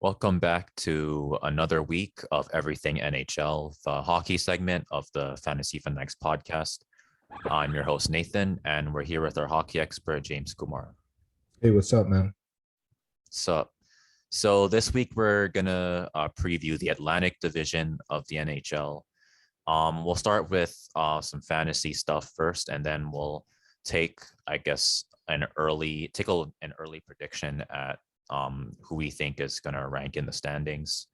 Welcome back to another week of Everything NHL, the hockey segment of the Fantasy Fanatics Podcast. I'm your host, Nathan, and we're here with our hockey expert, James Kumar. Hey, what's up, man? So this week we're going to preview the Atlantic Division of the NHL. We'll start with some fantasy stuff first, and then we'll take, an early prediction at who we think is going to rank in the standings.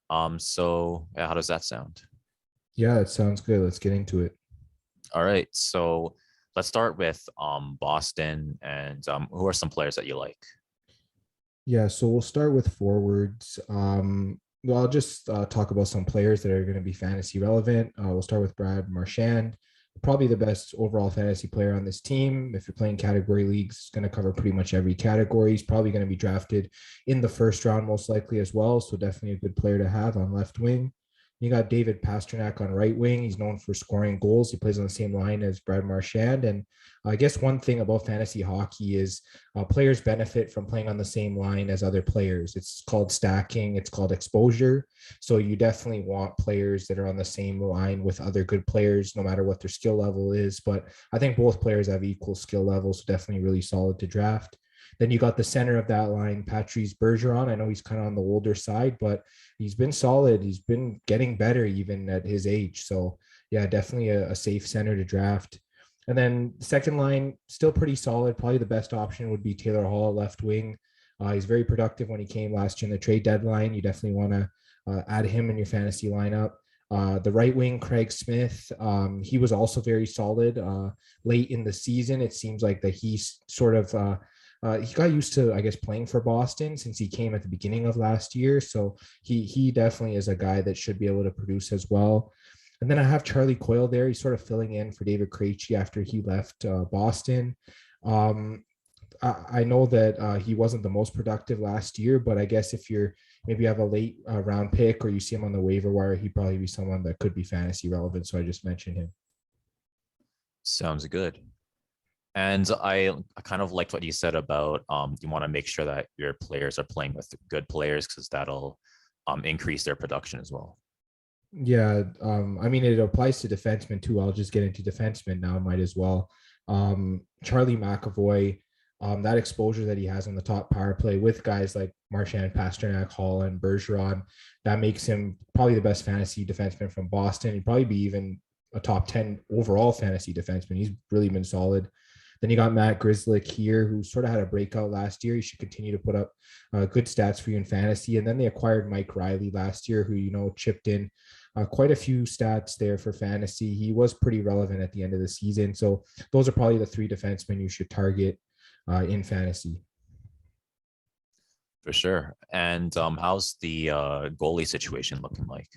How does that sound? Yeah, it sounds good. Let's get into it. All right. So let's start with Boston and who are some players that you like? Yeah, so we'll start with forwards. I'll just talk about some players that are going to be fantasy relevant. We'll start with Brad Marchand, probably the best overall fantasy player on this team. If you're playing category leagues, he's going to cover pretty much every category. He's probably going to be drafted in the first round, most likely as well. So definitely a good player to have on left wing. You got David Pastrnak on right wing. He's known for scoring goals. He plays on the same line as Brad Marchand. And I guess one thing about fantasy hockey is players benefit from playing on the same line as other players. It's called stacking. It's called exposure. So you definitely want players that are on the same line with other good players, no matter what their skill level is. But I think both players have equal skill levels. So definitely really solid to draft. Then you got the center of that line, Patrice Bergeron. I know he's kind of on the older side, but he's been solid. He's been getting better even at his age. So yeah, definitely a safe center to draft. And then second line, still pretty solid. Probably the best option would be Taylor Hall, left wing. He's very productive when he came last year in the trade deadline. You definitely want to add him in your fantasy lineup. The right wing, Craig Smith, he was also very solid late in the season. It seems like that he's sort of he got used to, I guess, playing for Boston since he came at the beginning of last year. So he definitely is a guy that should be able to produce as well. And then I have Charlie Coyle there. He's sort of filling in for David Krejci after he left Boston. I know that he wasn't the most productive last year, but I guess if you're maybe you have a late round pick or you see him on the waiver wire, he'd probably be someone that could be fantasy relevant. So I just mentioned him. Sounds good. And I kind of liked what you said about you want to make sure that your players are playing with good players because that'll increase their production as well. Yeah, I mean, it applies to defensemen too. I'll just get into defensemen now, might as well. Charlie McAvoy, that exposure that he has on the top power play with guys like Marchand, Pastrnak, Hall, and Bergeron, that makes him probably the best fantasy defenseman from Boston. He'd probably be even a top 10 overall fantasy defenseman. He's really been solid. Then you got Matt Grzelcyk here, who sort of had a breakout last year. He should continue to put up good stats for you in fantasy. And then they acquired Mike Riley last year, who, chipped in quite a few stats there for fantasy. He was pretty relevant at the end of the season. So those are probably the three defensemen you should target in fantasy. For sure. And how's the goalie situation looking like?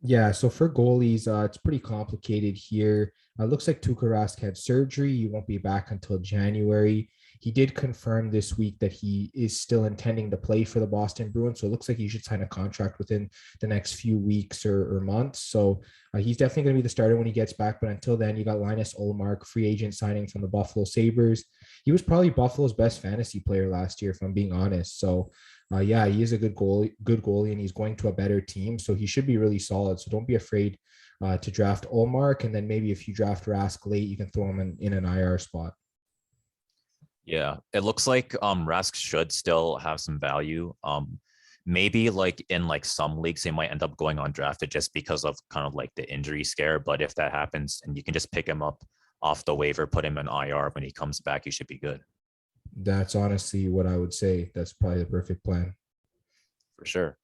Yeah, so for goalies, it's pretty complicated here. Looks like Tuukka Rask had surgery. He won't be back until January. He did confirm this week that he is still intending to play for the Boston Bruins. So it looks like he should sign a contract within the next few weeks or months. So he's definitely going to be the starter when he gets back. But until then, you got Linus Ullmark, free agent signing from the Buffalo Sabres. He was probably Buffalo's best fantasy player last year, if I'm being honest. So yeah, he is a good goalie, and he's going to a better team. So he should be really solid. So don't be afraid to draft Ullmark. And then maybe if you draft Rask late, you can throw him in an IR spot. Yeah, it looks like Rask should still have some value. Maybe like in like some leagues, they might end up going undrafted just because of kind of like the injury scare. But if that happens and you can just pick him up off the waiver, put him in IR when he comes back, you should be good. That's honestly what I would say. That's probably the perfect plan. For sure.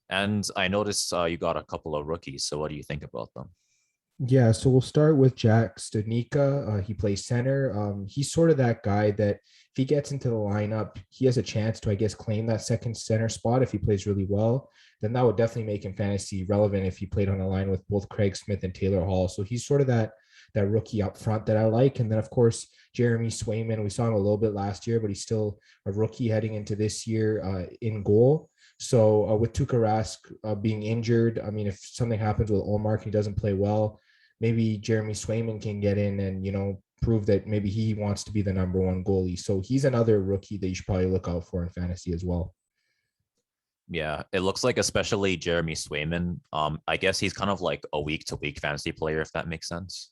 And I noticed you got a couple of rookies. So what do you think about them? Yeah, so we'll start with Jack Studnicka. He plays center. He's sort of that guy that if he gets into the lineup, he has a chance to, I guess, claim that second center spot if he plays really well. Then that would definitely make him fantasy relevant if he played on a line with both Craig Smith and Taylor Hall. So he's sort of that rookie up front that I like. And then, of course, Jeremy Swayman. We saw him a little bit last year, but he's still a rookie heading into this year in goal. So with Tuukka Rask being injured, I mean, if something happens with Ullmark and he doesn't play well, maybe Jeremy Swayman can get in and, prove that maybe he wants to be the number one goalie. So he's another rookie that you should probably look out for in fantasy as well. Yeah, it looks like especially Jeremy Swayman. I guess he's kind of like a week to week fantasy player, if that makes sense.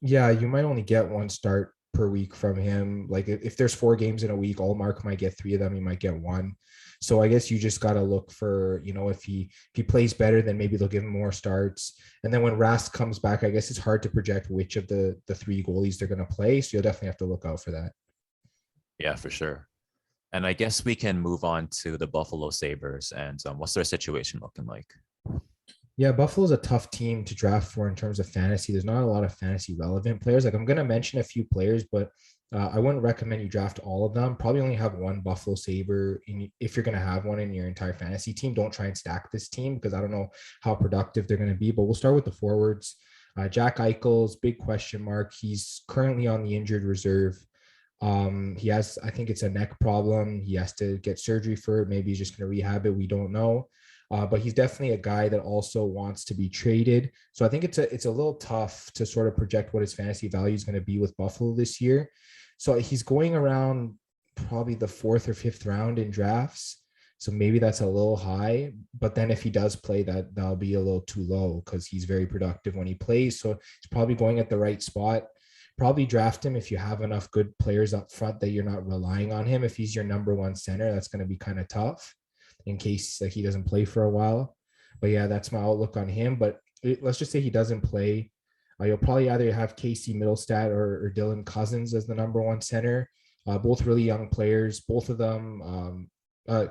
Yeah, you might only get one start per week from him. Like if there's 4 games in a week, Allmark might get 3 of them. He might get one. So I guess you just got to look for, if he plays better, then maybe they'll give him more starts. And then when Rask comes back, I guess it's hard to project which of the 3 goalies they're going to play. So you'll definitely have to look out for that. Yeah, for sure. And I guess we can move on to the Buffalo Sabres and what's their situation looking like? Yeah, Buffalo's a tough team to draft for in terms of fantasy. There's not a lot of fantasy relevant players. Like I'm going to mention a few players, but I wouldn't recommend you draft all of them. Probably only have one Buffalo Sabre if you're going to have one in your entire fantasy team. Don't try and stack this team because I don't know how productive they're going to be. But we'll start with the forwards. Jack Eichel's big question mark. He's currently on the injured reserve. He has, I think it's a neck problem. He has to get surgery for it. Maybe he's just going to rehab it. We don't know. But he's definitely a guy that also wants to be traded. So I think it's a little tough to sort of project what his fantasy value is going to be with Buffalo this year. So he's going around probably the 4th or 5th round in drafts. So maybe that's a little high. But then if he does play, that'll be a little too low because he's very productive when he plays. So he's probably going at the right spot. Probably draft him if you have enough good players up front that you're not relying on him. If he's your number one center, that's going to be kind of tough in case he doesn't play for a while. But yeah, that's my outlook on him. But let's just say he doesn't play. You'll probably either have Casey Middlestat or Dylan Cousins as the number one center. Both really young players. Both of them.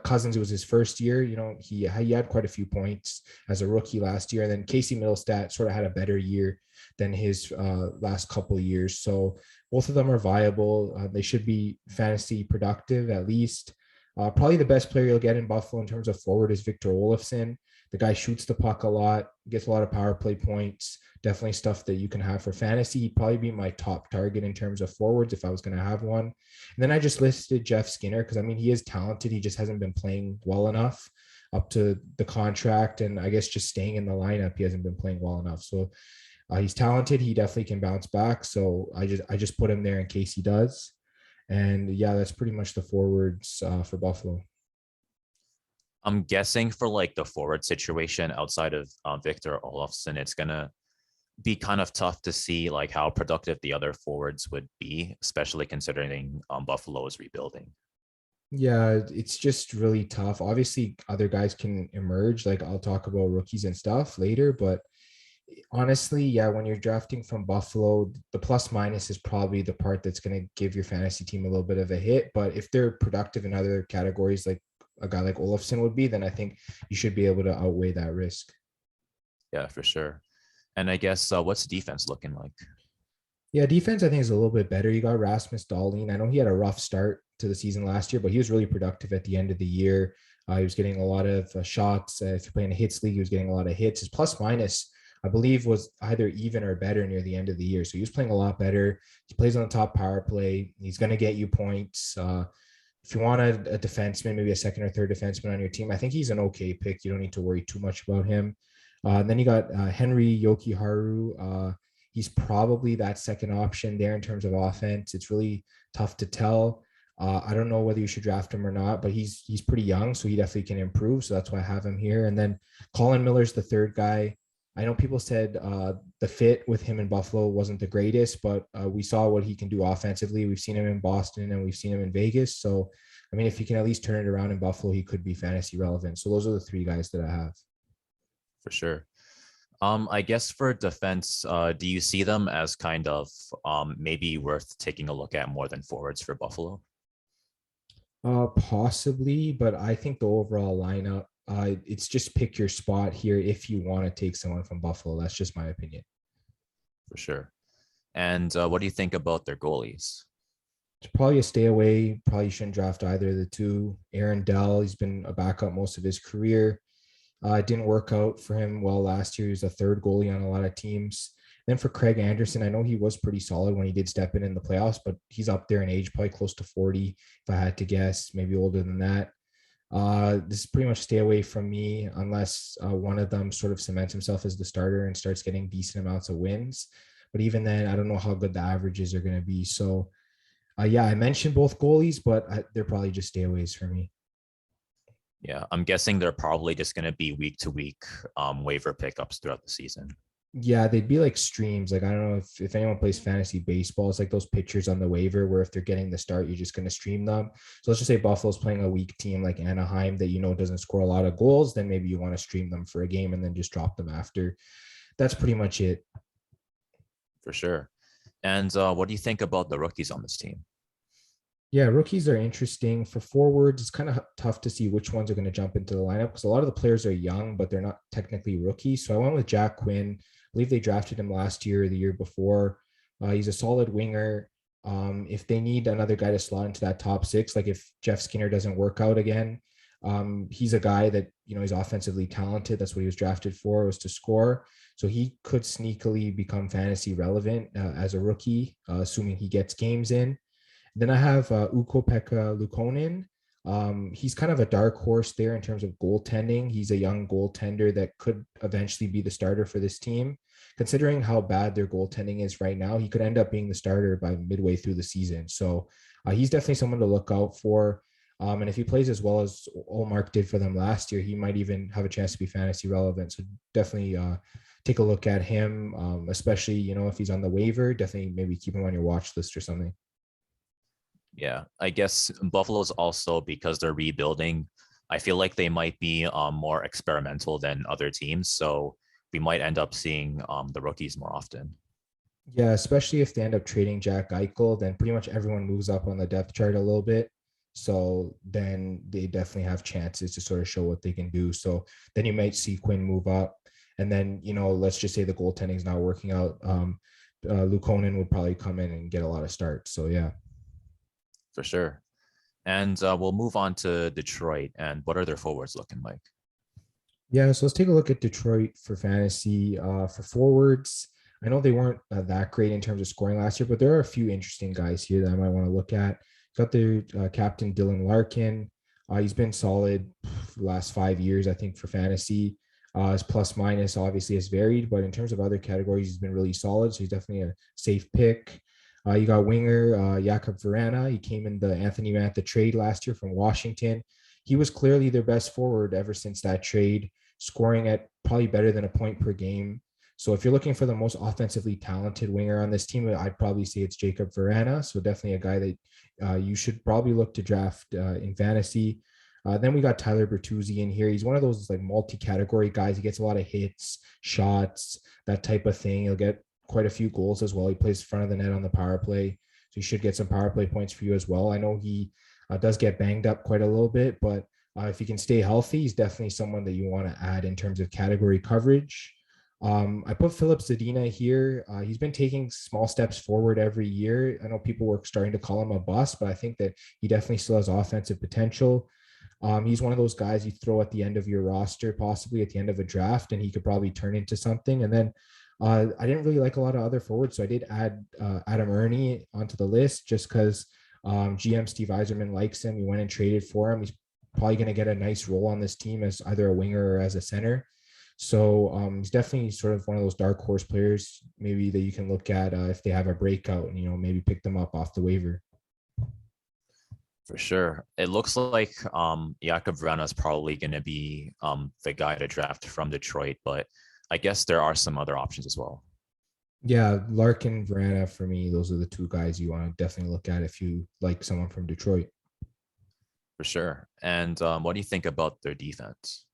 Cousins, it was his first year. He had quite a few points as a rookie last year. And then Casey Middlestat sort of had a better year than his last couple of years. So both of them are viable. They should be fantasy productive at least. Probably the best player you'll get in Buffalo in terms of forward is Victor Olofsson. The guy shoots the puck a lot, gets a lot of power play points. Definitely stuff that you can have for fantasy. He'd probably be my top target in terms of forwards if I was going to have one. And then I just listed Jeff Skinner because, he is talented. He just hasn't been playing well enough up to the contract. And I guess just staying in the lineup, he hasn't been playing well enough. So he's talented. He definitely can bounce back. So I just put him there in case he does. And yeah, that's pretty much the forwards for Buffalo. I'm guessing for like the forward situation outside of Victor Olofsson, it's going to be kind of tough to see like how productive the other forwards would be, especially considering Buffalo is rebuilding. Yeah, it's just really tough. Obviously, other guys can emerge. Like I'll talk about rookies and stuff later, but honestly, yeah, when you're drafting from Buffalo, the plus minus is probably the part that's going to give your fantasy team a little bit of a hit. But if they're productive in other categories, like a guy like Olofsson would be, then I think you should be able to outweigh that risk. Yeah, for sure. And I guess what's defense looking like? Yeah, defense I think is a little bit better. You got Rasmus Dahlin. I know he had a rough start to the season last year, but he was really productive at the end of the year. He was getting a lot of shots. If you're playing a hits league, he was getting a lot of hits. His plus minus, I believe, was either even or better near the end of the year. So he was playing a lot better. He plays on the top power play. He's going to get you points. If you want a defenseman, maybe a second or third defenseman on your team, I think he's an okay pick. You don't need to worry too much about him. And then you got Henry Jokiharju. He's probably that second option there in terms of offense. It's really tough to tell. I don't know whether you should draft him or not, but he's pretty young, so he definitely can improve. So that's why I have him here. And then Colin Miller's the third guy. I know people said the fit with him in Buffalo wasn't the greatest, but we saw what he can do offensively. We've seen him in Boston and we've seen him in Vegas. So, if he can at least turn it around in Buffalo, he could be fantasy relevant. So those are the 3 guys that I have. For sure. I guess for defense, do you see them as kind of maybe worth taking a look at more than forwards for Buffalo? Possibly, but I think the overall lineup, it's just pick your spot here if you want to take someone from Buffalo. That's just my opinion. For sure. And what do you think about their goalies? It's probably a stay away. Probably shouldn't draft either of the 2. Aaron Dell, he's been a backup most of his career. It didn't work out for him well last year. He was a third goalie on a lot of teams. Then for Craig Anderson, I know he was pretty solid when he did step in the playoffs, but he's up there in age, probably close to 40, if I had to guess, maybe older than that. This is pretty much stay away from me unless one of them sort of cements himself as the starter and starts getting decent amounts of wins. But even then, I don't know how good the averages are going to be. So, yeah, I mentioned both goalies, but they're probably just stayaways for me. Yeah, I'm guessing they're probably just going to be week to week waiver pickups throughout the season. Yeah, they'd be like streams. Like, I don't know if anyone plays fantasy baseball, it's like those pitchers on the waiver where if they're getting the start, you're just going to stream them. So let's just say Buffalo's playing a weak team like Anaheim that doesn't score a lot of goals, then maybe you want to stream them for a game and then just drop them after. That's pretty much it. For sure. And what do you think about the rookies on this team? Yeah, rookies are interesting. For forwards, it's kind of tough to see which ones are going to jump into the lineup because a lot of the players are young, but they're not technically rookies. So I went with Jack Quinn. I believe they drafted him last year or the year before. He's a solid winger. If they need another guy to slot into that top six, like if Jeff Skinner doesn't work out again, he's a guy that, he's offensively talented. That's what he was drafted for, was to score. So he could sneakily become fantasy relevant as a rookie, assuming he gets games in. Then I have Ukko-Pekka Luukkonen. He's kind of a dark horse there in terms of goaltending. He's a young goaltender that could eventually be the starter for this team. Considering how bad their goaltending is right now, he could end up being the starter by midway through the season. So he's definitely someone to look out for. And if he plays as well as Olmark did for them last year, he might even have a chance to be fantasy relevant. So definitely take a look at him, especially, if he's on the waiver. Definitely maybe keep him on your watch list or something. Yeah, I guess Buffalo's also, because they're rebuilding, I feel like they might be more experimental than other teams. So we might end up seeing the rookies more often. Yeah, especially if they end up trading Jack Eichel, then pretty much everyone moves up on the depth chart a little bit. So then they definitely have chances to sort of show what they can do. So then you might see Quinn move up. And then, let's just say the goaltending is not working out. Luukkonen would probably come in and get a lot of starts. So, yeah. For sure. And we'll move on to Detroit. And what are their forwards looking like? Yeah, so let's take a look at Detroit for fantasy. For forwards, I know they weren't that great in terms of scoring last year, but there are a few interesting guys here that I might want to look at. Got their captain Dylan Larkin. He's been solid the last 5 years, I think, for fantasy. His plus minus obviously has varied, but in terms of other categories, he's been really solid. So he's definitely a safe pick. You got winger Jakob Verana. He came in the Anthony Mantha trade last year from Washington. He was clearly their best forward ever since that trade, scoring at probably better than a point per game. So if you're looking for the most offensively talented winger on this team, I'd probably say it's Jacob Verana. So definitely a guy that you should probably look to draft in fantasy. Then we got Tyler Bertuzzi in here. He's one of those like multi-category guys. He gets a lot of hits, shots, that type of thing. He'll get quite a few goals as well. He plays front of the net on the power play. So he should get some power play points for you as well. I know he does get banged up quite a little bit, but if he can stay healthy, he's definitely someone that you want to add in terms of category coverage. I put Philip Zadina here. He's been taking small steps forward every year. I know people were starting to call him a bust, but I think that he definitely still has offensive potential. He's one of those guys you throw at the end of your roster, possibly at the end of a draft, and he could probably turn into something. And then I didn't really like a lot of other forwards, so I did add Adam Ernie onto the list just because GM Steve Yzerman likes him. He went and traded for him. He's probably going to get a nice role on this team as either a winger or as a center. So he's definitely sort of one of those dark horse players maybe that you can look at if they have a breakout and, maybe pick them up off the waiver. For sure. It looks like Jakob Vrana is probably going to be the guy to draft from Detroit, but I guess there are some other options as well. Yeah, Larkin, Vrana, for me, those are the two guys you want to definitely look at if you like someone from Detroit. For sure. And what do you think about their defense?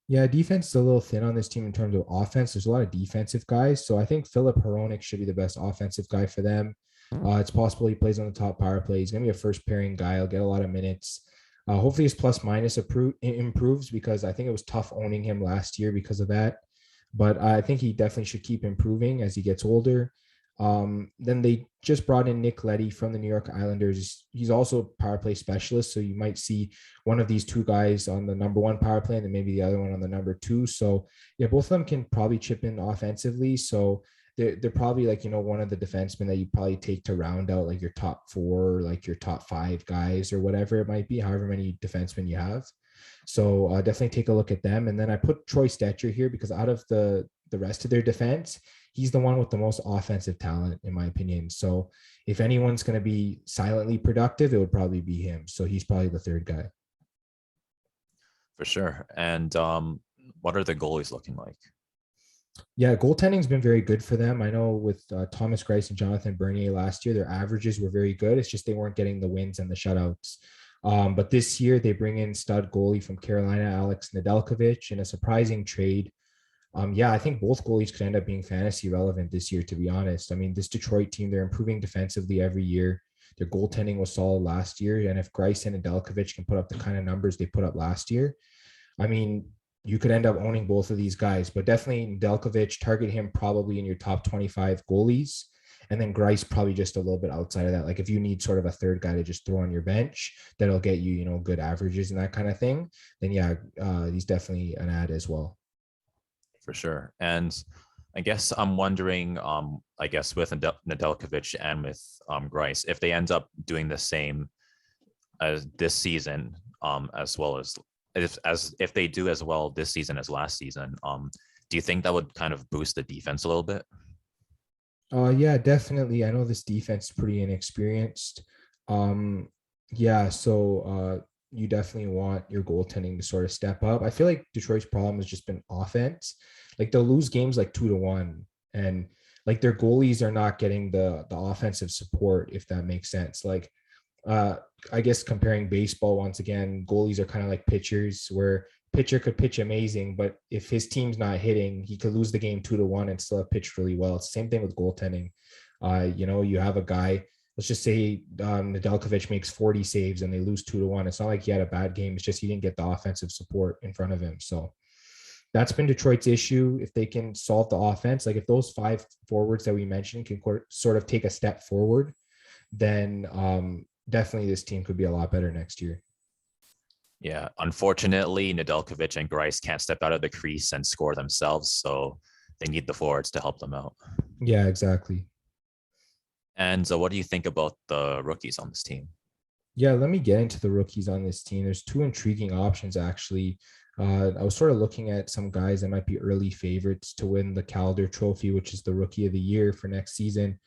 Yeah, defense is a little thin on this team in terms of offense. There's a lot of defensive guys. So I think Philip Hronik should be the best offensive guy for them. It's possible he plays on the top power play. He's going to be a first pairing guy. He'll get a lot of minutes. Hopefully his plus minus improves because I think it was tough owning him last year because of that. But I think he definitely should keep improving as he gets older. Then they just brought in Nick Leddy from the New York Islanders. He's also a power play specialist. So you might see one of these two guys on the number one power play and then maybe the other one on the number two. So yeah, both of them can probably chip in offensively. So they're probably like, one of the defensemen that you probably take to round out like your top four, or like your top five guys or whatever it might be, however many defensemen you have. So definitely take a look at them. And then I put Troy Stetcher here because out of the rest of their defense, he's the one with the most offensive talent, in my opinion. So if anyone's going to be silently productive, it would probably be him. So he's probably the third guy. For sure. And what are the goalies looking like? Yeah, goaltending's been very good for them. I know with Thomas Greiss and Jonathan Bernier last year, their averages were very good. It's just they weren't getting the wins and the shutouts. But this year they bring in stud goalie from Carolina, Alex Nedeljkovic, in a surprising trade. Yeah, I think both goalies could end up being fantasy relevant this year, to be honest. I mean, this Detroit team, they're improving defensively every year. Their goaltending was solid last year. And if Greiss and Nedeljkovic can put up the kind of numbers they put up last year, I mean, you could end up owning both of these guys, but definitely Nedeljkovic, target him probably in your top 25 goalies. And then Greiss probably just a little bit outside of that. Like if you need sort of a third guy to just throw on your bench, that'll get you, good averages and that kind of thing. Then yeah, he's definitely an ad as well. For sure. And I guess I'm wondering, I guess with Nedeljkovic and with Greiss, if they end up doing the same as this season, as well as if they do as well this season as last season, do you think that would kind of boost the defense a little bit? Yeah, definitely. I know this defense is pretty inexperienced. Yeah, so you definitely want your goaltending to sort of step up. I feel like Detroit's problem has just been offense. Like they'll lose games like 2-1, and like their goalies are not getting the offensive support, if that makes sense. Like I guess comparing baseball once again, goalies are kind of like pitchers, where pitcher could pitch amazing, but if his team's not hitting, he could lose the game 2-1 and still have pitched really well. It's the same thing with goaltending. You have a guy, let's just say Nedeljkovic makes 40 saves and they lose 2-1. It's not like he had a bad game. It's just he didn't get the offensive support in front of him. So that's been Detroit's issue. If they can solve the offense, like if those five forwards that we mentioned can sort of take a step forward, then definitely this team could be a lot better next year. Yeah, unfortunately, Nedeljkovic and Greiss can't step out of the crease and score themselves, so they need the forwards to help them out. Yeah, exactly. And so what do you think about the rookies on this team? Yeah, let me get into the rookies on this team. There's two intriguing options, actually. I was sort of looking at some guys that might be early favorites to win the Calder Trophy, which is the Rookie of the Year for next season.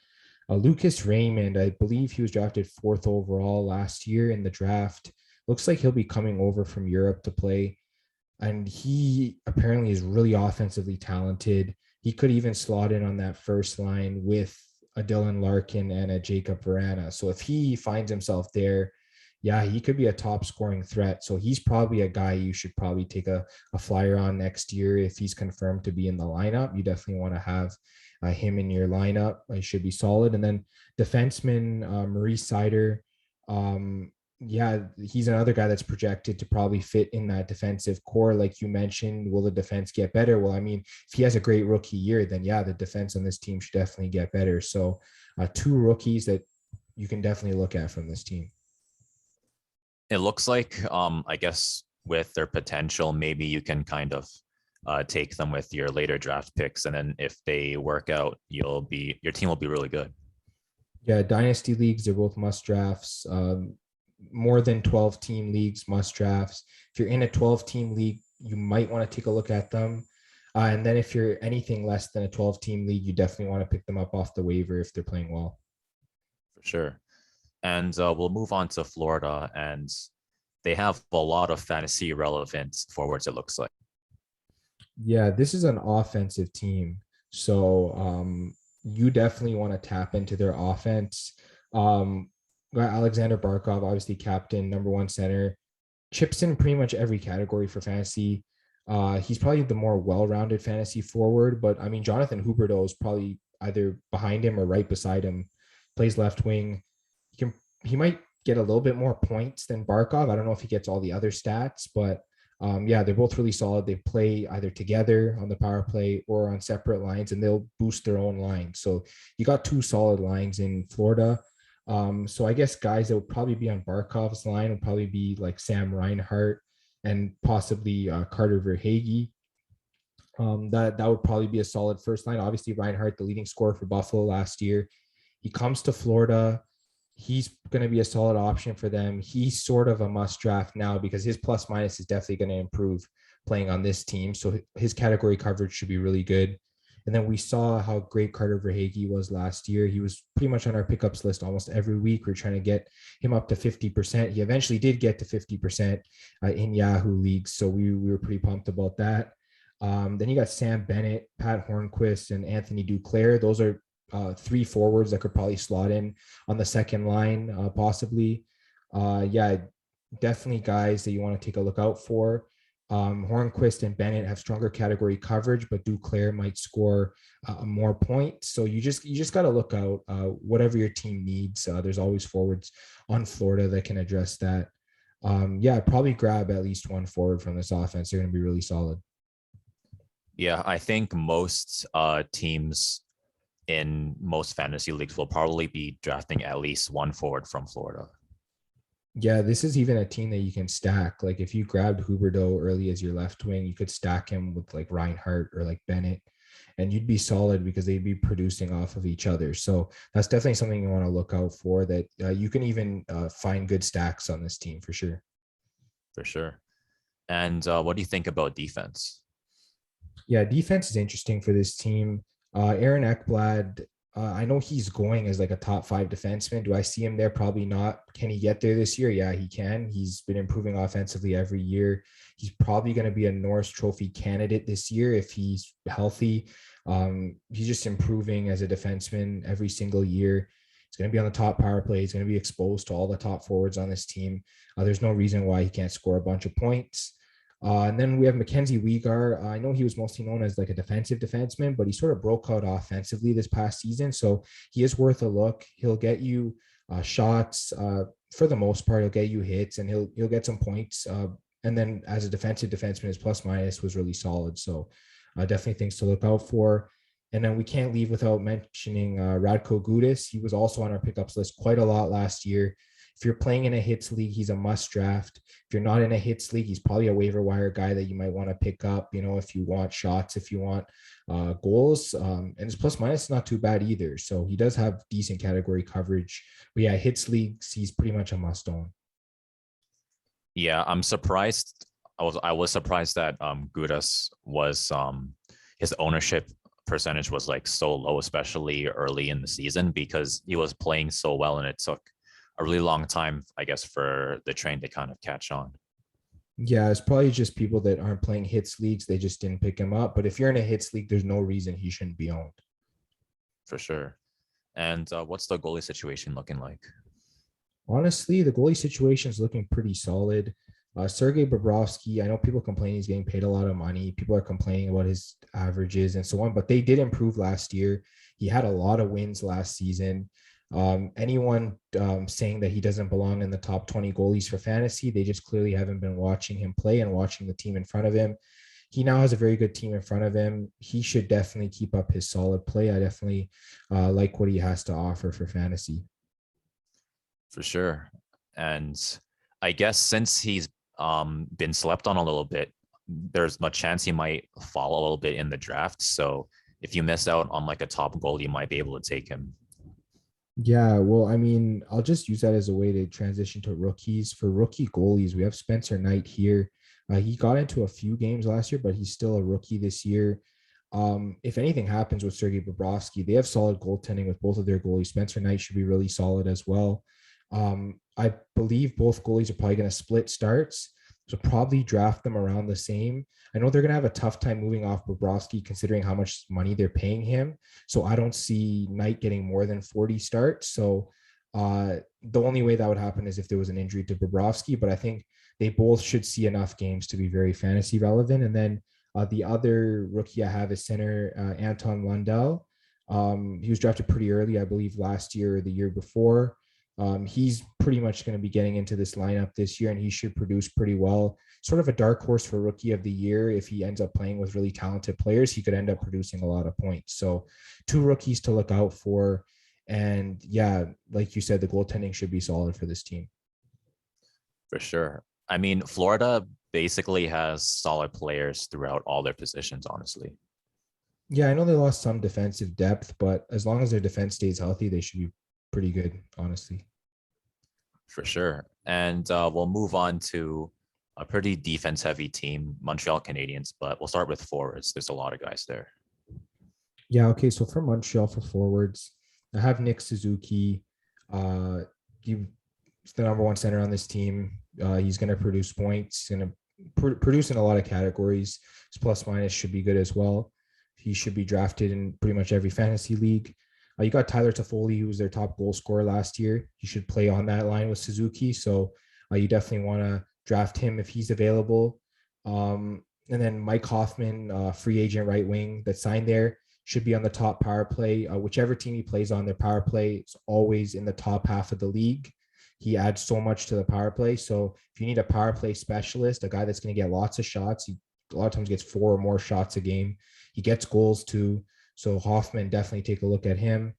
Lucas Raymond, I believe he was drafted 4th overall last year in the draft. Looks like he'll be coming over from Europe to play. And he apparently is really offensively talented. He could even slot in on that first line with a Dylan Larkin and a Jacob Verana. So if he finds himself there, yeah, he could be a top scoring threat. So he's probably a guy you should probably take a flyer on next year if he's confirmed to be in the lineup. You definitely want to have him in your lineup. He should be solid. And then defenseman Maurice Seider, yeah, he's another guy that's projected to probably fit in that defensive core. Like you mentioned, will the defense get better? Well, I mean, if he has a great rookie year, then yeah, the defense on this team should definitely get better. So two rookies that you can definitely look at from this team. It looks like, I guess with their potential, maybe you can kind of take them with your later draft picks. And then if they work out, your team will be really good. Yeah, dynasty leagues, they're both must drafts. More than 12 team leagues, must drafts. If you're in a 12 team league, you might want to take a look at them. And then if you're anything less than a 12 team league, you definitely want to pick them up off the waiver if they're playing well. For sure. And we'll move on to Florida, and they have a lot of fantasy relevant forwards, it looks like. Yeah, this is an offensive team. So you definitely want to tap into their offense. Alexander Barkov, obviously captain, number one center, chips in pretty much every category for fantasy. He's probably the more well-rounded fantasy forward, but I mean, Jonathan Huberdeau is probably either behind him or right beside him, plays left wing. He might get a little bit more points than Barkov. I don't know if he gets all the other stats, but yeah, they're both really solid. They play either together on the power play or on separate lines, and they'll boost their own line. So you got two solid lines in Florida. So I guess guys that would probably be on Barkov's line would probably be like Sam Reinhart and possibly Carter Verhaeghe. That would probably be a solid first line. Obviously, Reinhart, the leading scorer for Buffalo last year, he comes to Florida. He's going to be a solid option for them. He's sort of a must draft now because his plus minus is definitely going to improve playing on this team. So his category coverage should be really good. And then we saw how great Carter Verhaeghe was last year. He was pretty much on our pickups list almost every week. We're trying to get him up to 50%. He eventually did get to 50% in Yahoo leagues. So we were pretty pumped about that. Then you got Sam Bennett, Pat Hornquist, and Anthony Duclair. Those are three forwards that could probably slot in on the second line, possibly. Yeah, definitely guys that you want to take a look out for. Hornquist and Bennett have stronger category coverage, but Duclair might score more points. So you just got to look out whatever your team needs. There's always forwards on Florida that can address that. Yeah, probably grab at least one forward from this offense. They're going to be really solid. Yeah, I think most teams in most fantasy leagues will probably be drafting at least one forward from Florida. Yeah, this is even a team that you can stack. Like if you grabbed Huberdeau early as your left wing, you could stack him with like Reinhart or like Bennett, and you'd be solid because they'd be producing off of each other. So that's definitely something you want to look out for. That you can even find good stacks on this team for sure. For sure. And what do you think about defense? Yeah, defense is interesting for this team. Aaron Ekblad, I know he's going as like a top 5 defenseman. Do I see him there? Probably not. Can he get there this year? Yeah, he can. He's been improving offensively every year. He's probably going to be a Norris Trophy candidate this year if he's healthy. He's just improving as a defenseman every single year. He's going to be on the top power play. He's going to be exposed to all the top forwards on this team. There's no reason why he can't score a bunch of points. And then we have Mackenzie Weegar. I know he was mostly known as like a defensive defenseman, but he sort of broke out offensively this past season. So he is worth a look. He'll get you shots for the most part. He'll get you hits and he'll get some points. And then as a defensive defenseman, his plus minus was really solid. So definitely things to look out for. And then we can't leave without mentioning Radko Gudas. He was also on our pickups list quite a lot last year. If you're playing in a hits league, he's a must draft. If you're not in a hits league, he's probably a waiver wire guy that you might want to pick up, you know, if you want shots, if you want goals. And his plus minus is not too bad either. So he does have decent category coverage. But yeah, hits leagues, he's pretty much a must own. Yeah, I'm surprised. I was surprised that Gudas was his ownership percentage was like so low, especially early in the season, because he was playing so well and it took a really long time, I guess, for the train to kind of catch on. Yeah, it's probably just people that aren't playing hits leagues. They just didn't pick him up. But if you're in a hits league, there's no reason he shouldn't be owned. For sure. And what's the goalie situation looking like? Honestly, the goalie situation is looking pretty solid. Sergei Bobrovsky, I know people complain he's getting paid a lot of money. People are complaining about his averages and so on, but they did improve last year. He had a lot of wins last season. Anyone saying that he doesn't belong in the top 20 goalies for fantasy, they just clearly haven't been watching him play and watching the team in front of him. He now has a very good team in front of him. He should definitely keep up his solid play. I definitely like what he has to offer for fantasy. For sure. And I guess since he's been slept on a little bit, there's much chance he might fall a little bit in the draft. So if you miss out on like a top goal, you might be able to take him. Yeah, well, I mean, I'll just use that as a way to transition to rookies. For rookie goalies, we have Spencer Knight here. He got into a few games last year, but he's still a rookie this year. If anything happens with Sergei Bobrovsky, they have solid goaltending with both of their goalies. Spencer Knight should be really solid as well. I believe both goalies are probably going to split starts, so probably draft them around the same. I know they're going to have a tough time moving off Bobrovsky considering how much money they're paying him. So I don't see Knight getting more than 40 starts. So the only way that would happen is if there was an injury to Bobrovsky, but I think they both should see enough games to be very fantasy relevant. And then the other rookie I have is center Anton Lundell. He was drafted pretty early, I believe, last year or the year before. He's pretty much going to be getting into this lineup this year, and he should produce pretty well. Sort of a dark horse for rookie of the year. If he ends up playing with really talented players, he could end up producing a lot of points. So 2 rookies to look out for. And yeah, like you said, the goaltending should be solid for this team. For sure. I mean, Florida basically has solid players throughout all their positions, honestly. Yeah, I know they lost some defensive depth, but as long as their defense stays healthy, they should be pretty good, honestly. For sure. And we'll move on to a pretty defense heavy team, Montreal Canadiens, but we'll start with forwards. There's a lot of guys there. Yeah, okay. So for Montreal for forwards, I have Nick Suzuki. Uh, he's the number one center on this team. He's going to produce points. He's going to produce in a lot of categories. His plus minus should be good as well. He should be drafted in pretty much every fantasy league. You got Tyler Toffoli, who was their top goal scorer last year. He should play on that line with Suzuki. So you definitely want to draft him if he's available. And then Mike Hoffman, free agent right wing that signed there, should be on the top power play. Whichever team he plays on, their power play is always in the top half of the league. He adds so much to the power play. So if you need a power play specialist, a guy that's going to get lots of shots, he a lot of times gets 4 or more shots a game. He gets goals too. So Hoffman, definitely take a look at him.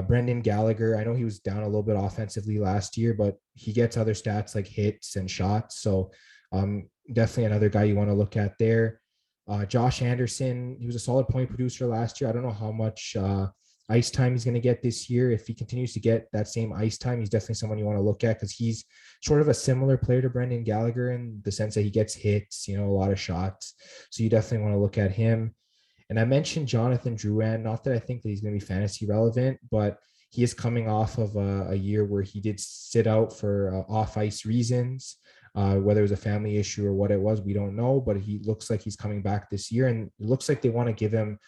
Brendan Gallagher, I know he was down a little bit offensively last year, but he gets other stats like hits and shots. So definitely another guy you want to look at there. Josh Anderson, he was a solid point producer last year. I don't know how much ice time he's going to get this year. If he continues to get that same ice time, he's definitely someone you want to look at because he's sort of a similar player to Brendan Gallagher in the sense that he gets hits, a lot of shots. So you definitely want to look at him. And I mentioned Jonathan Drouin, not that I think that he's going to be fantasy relevant, but he is coming off of a year where he did sit out for off-ice reasons. Whether it was a family issue or what it was, we don't know, but he looks like he's coming back this year, and it looks like they want to give him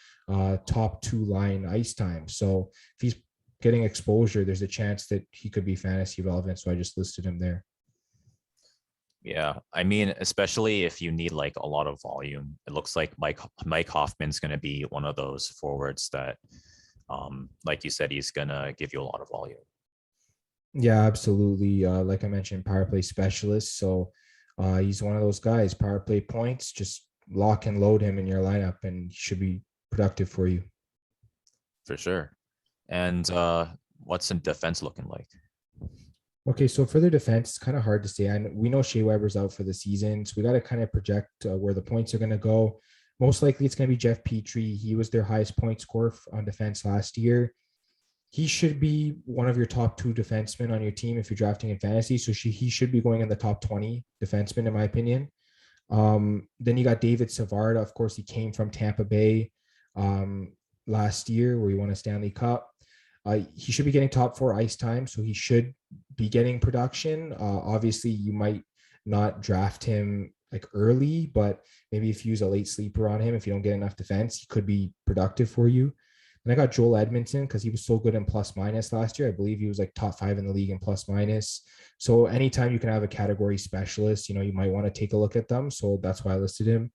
top 2 line ice time. So if he's getting exposure, there's a chance that he could be fantasy relevant. So I just listed him there. Yeah, I mean, especially if you need like a lot of volume, it looks like Mike Hoffman's going to be one of those forwards that, like you said, he's going to give you a lot of volume. Yeah, absolutely. Like I mentioned, power play specialist. So he's one of those guys, power play points, just lock and load him in your lineup and he should be productive for you. For sure. And what's in defense looking like? Okay, so for their defense, it's kind of hard to say. And we know Shea Weber's out for the season, so we got to kind of project where the points are going to go. Most likely, it's going to be Jeff Petrie. He was their highest point scorer on defense last year. He should be one of your top 2 defensemen on your team if you're drafting in fantasy. So he should be going in the top 20 defensemen, in my opinion. Then you got David Savard. Of course, he came from Tampa Bay last year where he won a Stanley Cup. He should be getting top 4 ice time, so he should be getting production. Obviously, you might not draft him like early, but maybe if you use a late sleeper on him, if you don't get enough defense, he could be productive for you. And I got Joel Edmondson because he was so good in plus minus last year. I believe he was like top 5 in the league in plus minus. So anytime you can have a category specialist, you might want to take a look at them. So that's why I listed him.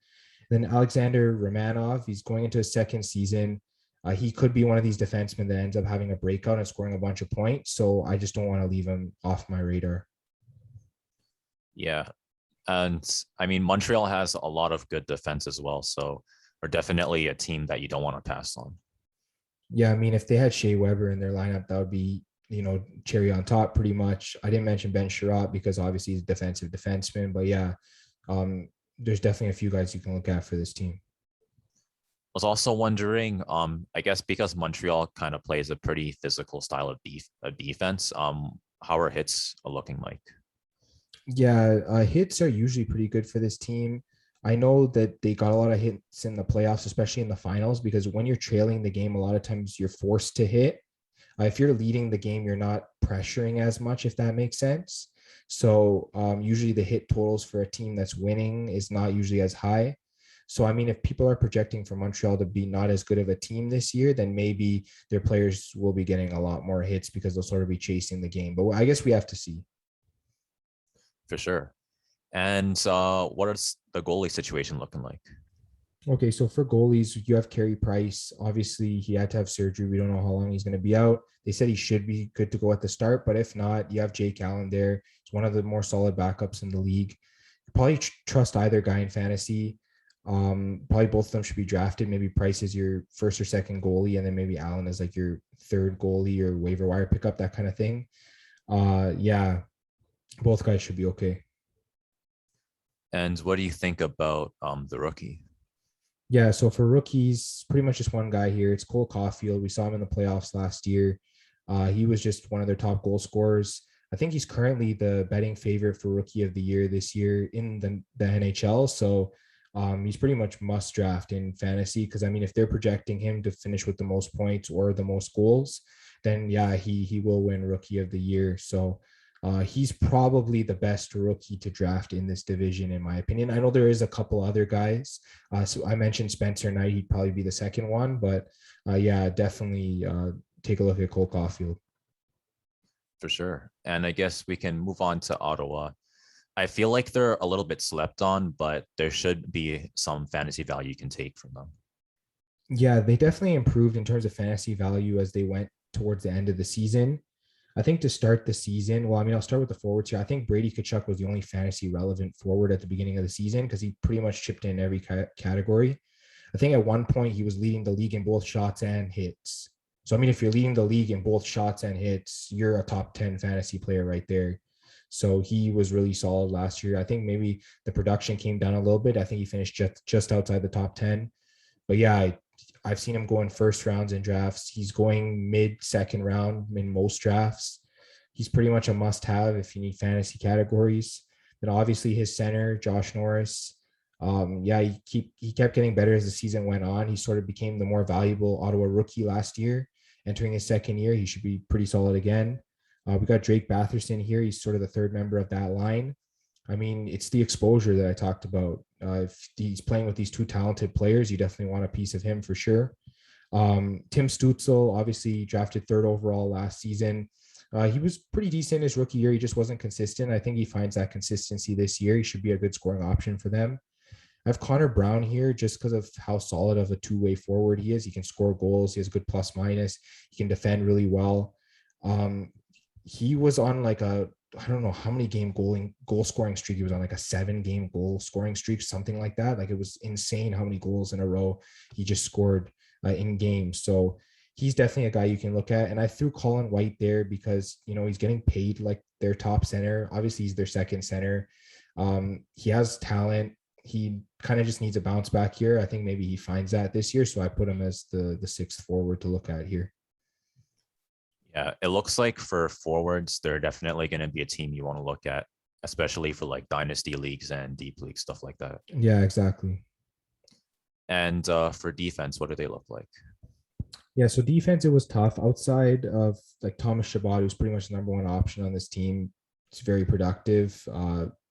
Then Alexander Romanov, he's going into his second season. He could be one of these defensemen that ends up having a breakout and scoring a bunch of points. So I just don't want to leave him off my radar. Yeah. And I mean, Montreal has a lot of good defense as well. So we're definitely a team that you don't want to pass on. Yeah, I mean, if they had Shea Weber in their lineup, that would be, cherry on top pretty much. I didn't mention Ben Sherratt because obviously he's a defensive defenseman. But yeah, there's definitely a few guys you can look at for this team. Was also wondering, I guess because Montreal kind of plays a pretty physical style of defense, how are hits looking like? Yeah, hits are usually pretty good for this team. I know that they got a lot of hits in the playoffs, especially in the finals, because when you're trailing the game, a lot of times you're forced to hit. If you're leading the game, you're not pressuring as much, if that makes sense. So usually the hit totals for a team that's winning is not usually as high. So, I mean, if people are projecting for Montreal to be not as good of a team this year, then maybe their players will be getting a lot more hits because they'll sort of be chasing the game. But I guess we have to see. For sure. And what is the goalie situation looking like? Okay, so for goalies, you have Carey Price. Obviously, he had to have surgery. We don't know how long he's going to be out. They said he should be good to go at the start, but if not, you have Jake Allen there. He's one of the more solid backups in the league. Probably trust either guy in fantasy. Probably both of them should be drafted. Maybe Price is your first or second goalie, and then maybe Allen is like your third goalie or waiver wire pickup, that kind of thing. Yeah, both guys should be okay. And what do you think about the rookie? Yeah, so for rookies, pretty much just one guy here. It's Cole Caulfield. We saw him in the playoffs last year. He was just one of their top goal scorers. I think he's currently the betting favorite for rookie of the year this year in the NHL. So he's pretty much must draft in fantasy because I mean, if they're projecting him to finish with the most points or the most goals, then yeah, he will win rookie of the year. So he's probably the best rookie to draft in this division, in my opinion. I know there is a couple other guys. So I mentioned Spencer Knight; he'd probably be the second one, but yeah, definitely take a look at Cole Caulfield. For sure. And I guess we can move on to Ottawa. I feel like they're a little bit slept on, but there should be some fantasy value you can take from them. Yeah, they definitely improved in terms of fantasy value as they went towards the end of the season. I think to start the season, well, I mean, I'll start with the forwards here. I think Brady Tkachuk was the only fantasy relevant forward at the beginning of the season because he pretty much chipped in every category. I think at one point he was leading the league in both shots and hits. So, I mean, if you're leading the league in both shots and hits, you're a top 10 fantasy player right there. So he was really solid last year. I think maybe the production came down a little bit. I think he finished just outside the top 10. But yeah, I've seen him go in first rounds in drafts. He's going mid second round in most drafts. He's pretty much a must have if you need fantasy categories. Then obviously his center, Josh Norris. Yeah, he kept getting better as the season went on. He sort of became the more valuable Ottawa rookie last year. Entering his second year, he should be pretty solid again. We got Drake Batherson here. He's sort of the third member of that line. I mean, it's the exposure that I talked about. If he's playing with these two talented players, you definitely want a piece of him for sure. Tim Stutzel, obviously drafted third overall last season. He was pretty decent his rookie year. He just wasn't consistent. I think he finds that consistency this year. He should be a good scoring option for them. I have Connor Brown here just because of how solid of a two-way forward he is. He can score goals. He has a good plus minus. He can defend really well. Um, he was on like a I don't know how many game goal scoring streak he was on, like a 7-game goal scoring streak, something like that. Like it was insane how many goals in a row he just scored in games. So he's definitely a guy you can look at. And I threw Colin White there because he's getting paid like their top center. Obviously, he's their second center. He has talent. He kind of just needs a bounce back here. I think maybe he finds that this year. So I put him as the sixth forward to look at here. Yeah, it looks like for forwards, they're definitely going to be a team you want to look at, especially for like dynasty leagues and deep league stuff like that. Yeah, exactly. And for defense, what do they look like? Yeah, so defense, it was tough outside of like Thomas Chabot, who's pretty much the number one option on this team. He's very productive.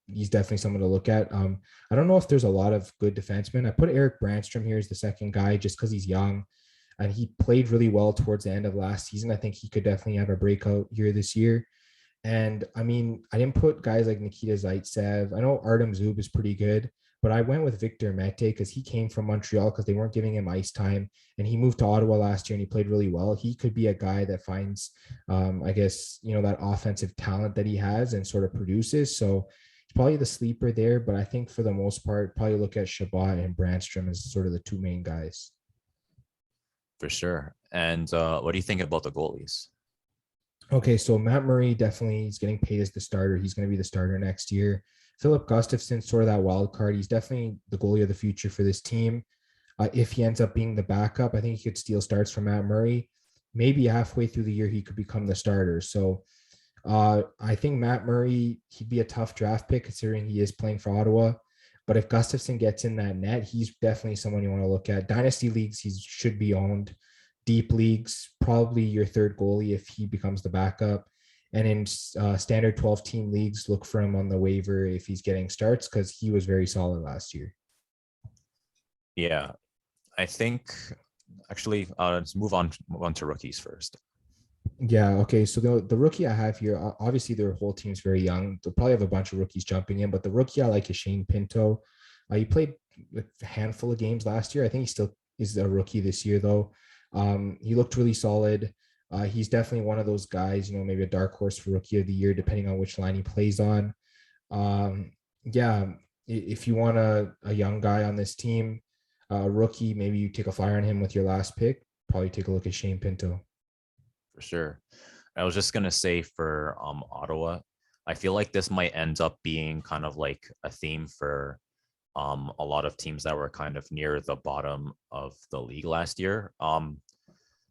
He's definitely someone to look at. I don't know if there's a lot of good defensemen. I put Eric Brandstrom here as the second guy just because he's young and he played really well towards the end of last season. I think he could definitely have a breakout year this year. And I mean, I didn't put guys like Nikita Zaitsev. I know Artem Zub is pretty good, but I went with Victor Mete because he came from Montreal because they weren't giving him ice time. And he moved to Ottawa last year and he played really well. He could be a guy that finds, I guess, that offensive talent that he has and sort of produces. So he's probably the sleeper there. But I think for the most part, probably look at Chabot and Brandstrom as sort of the two main guys. For sure. And what do you think about the goalies? Okay, so Matt Murray definitely is getting paid as the starter. He's going to be the starter next year. Philip Gustafson's sort of that wild card. He's definitely the goalie of the future for this team. If he ends up being the backup, I think he could steal starts from Matt Murray. Maybe halfway through the year, he could become the starter. So I think Matt Murray, he'd be a tough draft pick considering he is playing for Ottawa. But if Gustafson gets in that net, he's definitely someone you want to look at. Dynasty leagues, he should be owned. Deep leagues, probably your third goalie if he becomes the backup. And in standard 12-team leagues, look for him on the waiver if he's getting starts because he was very solid last year. Yeah, I think actually let's move on to rookies first. Yeah, okay. So the rookie I have here, obviously their whole team's very young. They'll probably have a bunch of rookies jumping in, but the rookie I like is Shane Pinto. He played a handful of games last year. I think he still is a rookie this year, though. He looked really solid. He's definitely one of those guys, maybe a dark horse for rookie of the year, depending on which line he plays on. Yeah, if you want a young guy on this team, rookie, maybe you take a flyer on him with your last pick. Probably take a look at Shane Pinto. For sure. I was just gonna say for Ottawa, I feel like this might end up being kind of like a theme for a lot of teams that were kind of near the bottom of the league last year.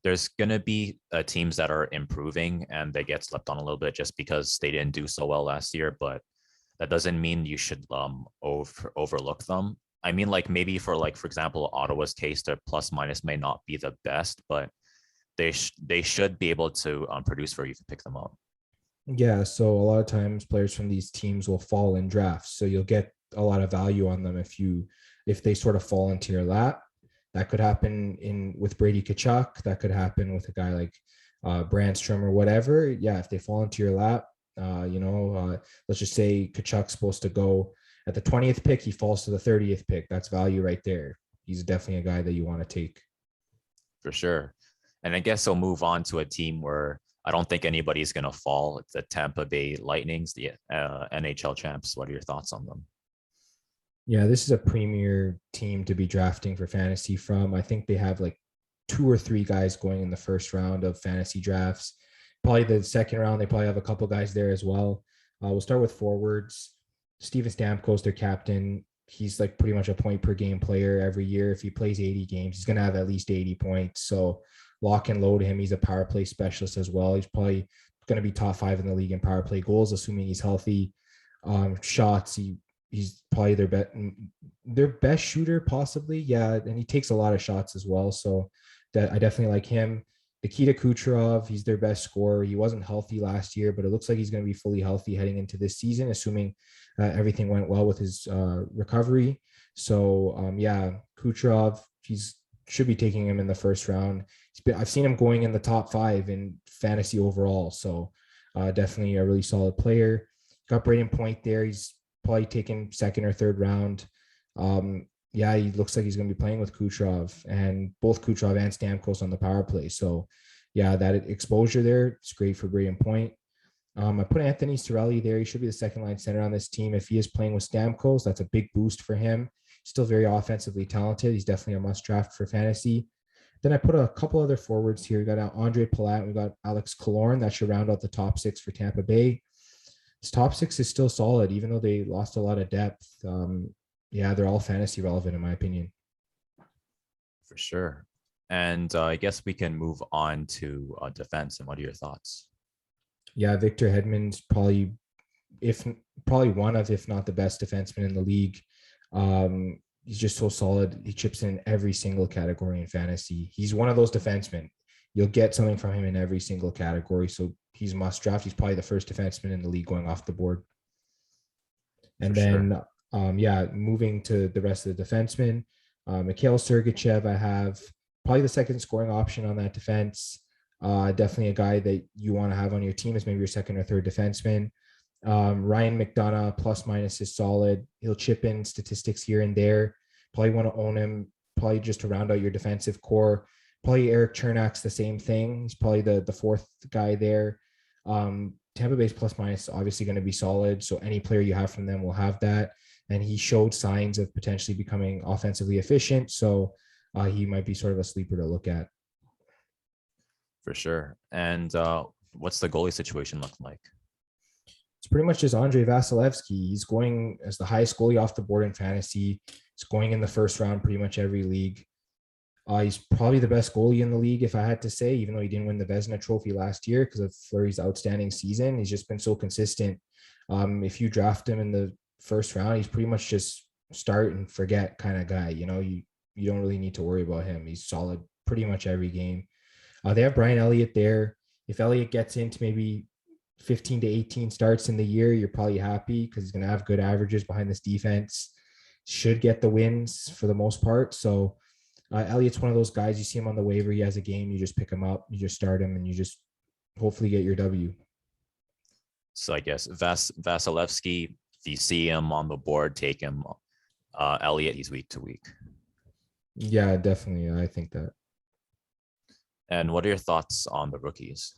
There's going to be teams that are improving and they get slept on a little bit just because they didn't do so well last year, but that doesn't mean you should overlook them. I mean, like maybe for example, Ottawa's case, their plus minus may not be the best, but they should be able to produce for you if you pick them up. Yeah, so a lot of times players from these teams will fall in drafts. So you'll get a lot of value on them if they sort of fall into your lap. That could happen with Brady Tkachuk. That could happen with a guy like Brandstrom or whatever. Yeah, if they fall into your lap, let's just say Tkachuk's supposed to go at the 20th pick, he falls to the 30th pick. That's value right there. He's definitely a guy that you want to take. For sure. And I guess I'll move on to a team where I don't think anybody's going to fall. It's the Tampa Bay Lightnings, the NHL champs. What are your thoughts on them? Yeah, this is a premier team to be drafting for fantasy from. I think they have like 2 or 3 guys going in the first round of fantasy drafts. Probably the second round, they probably have a couple guys there as well. We'll start with forwards. Steven Stamkos, their captain. He's like pretty much a point per game player every year. If he plays 80 games, he's going to have at least 80 points. So lock and load him. He's a power play specialist as well. He's probably going to be top 5 in the league in power play goals, assuming he's healthy. Shots, he's probably their best shooter, possibly. Yeah, and he takes a lot of shots as well. So that I definitely like him. Nikita Kucherov, he's their best scorer. He wasn't healthy last year, but it looks like he's going to be fully healthy heading into this season, assuming everything went well with his recovery. So Kucherov, should be taking him in the first round. I've seen him going in the top 5 in fantasy overall. So definitely a really solid player. Got Braden Point there. He's probably taken second or third round. He looks like he's going to be playing with Kucherov, and both Kucherov and Stamkos on the power play. So yeah, that exposure there, it's great for Braden Point. I put Anthony Cirelli there. He should be the second line center on this team. If he is playing with Stamkos, that's a big boost for him. Still very offensively talented. He's definitely a must draft for fantasy. Then I put a couple other forwards here. We got Andre Palat. We got Alex Killorn. That should round out the top 6 for Tampa Bay. His top 6 is still solid, even though they lost a lot of depth. They're all fantasy relevant in my opinion. For sure. And I guess we can move on to defense. And what are your thoughts? Yeah, Victor Hedman's probably one of, if not the best defenseman in the league. He's just so solid. He chips in every single category in fantasy. He's one of those defensemen. You'll get something from him in every single category. So he's must draft. He's probably the first defenseman in the league going off the board. And moving to the rest of the defensemen, Mikhail Sergachev, I have probably the second scoring option on that defense. Definitely a guy that you want to have on your team as maybe your second or third defenseman. Ryan McDonough, plus minus is solid. He'll chip in statistics here and there. Probably want to own him, probably just to round out your defensive core. Probably Eric Chernak's the same thing. He's probably the fourth guy there. Tampa Bay's plus minus obviously going to be solid. So any player you have from them will have that. And he showed signs of potentially becoming offensively efficient. So he might be sort of a sleeper to look at. For sure. And what's the goalie situation look like? It's pretty much just Andrei Vasilevsky. He's going as the highest goalie off the board in fantasy. He's going in the first round pretty much every league. He's probably the best goalie in the league, if I had to say, even though he didn't win the Vezina Trophy last year because of Fleury's outstanding season. He's just been so consistent. If you draft him in the first round, he's pretty much just start and forget kind of guy. You don't really need to worry about him. He's solid pretty much every game. They have Brian Elliott there. If Elliott gets into maybe 15 to 18 starts in the year, you're probably happy because he's going to have good averages behind this defense. Should get the wins for the most part. So Elliott's one of those guys, you see him on the waiver, he has a game, you just pick him up, you just start him, and you just hopefully get your W. So I guess Vasilevsky, if you see him on the board, take him. Elliott, he's week to week. Yeah, definitely. I think that. And what are your thoughts on the rookies?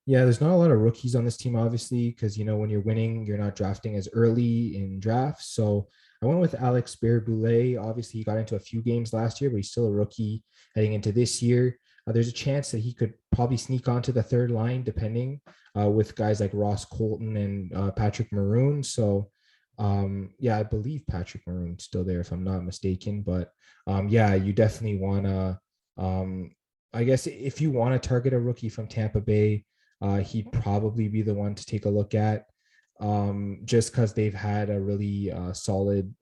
Yeah, there's not a lot of rookies on this team, obviously, because, when you're winning, you're not drafting as early in drafts. So I went with Alex Barré-Boulet. Obviously, he got into a few games last year, but he's still a rookie heading into this year. There's a chance that he could probably sneak onto the third line, depending with guys like Ross Colton and Patrick Maroon. So, yeah, I believe Patrick Maroon's still there if I'm not mistaken. But yeah, you definitely want to, I guess, if you want to target a rookie from Tampa Bay, he'd probably be the one to take a look at, just because they've had a really solid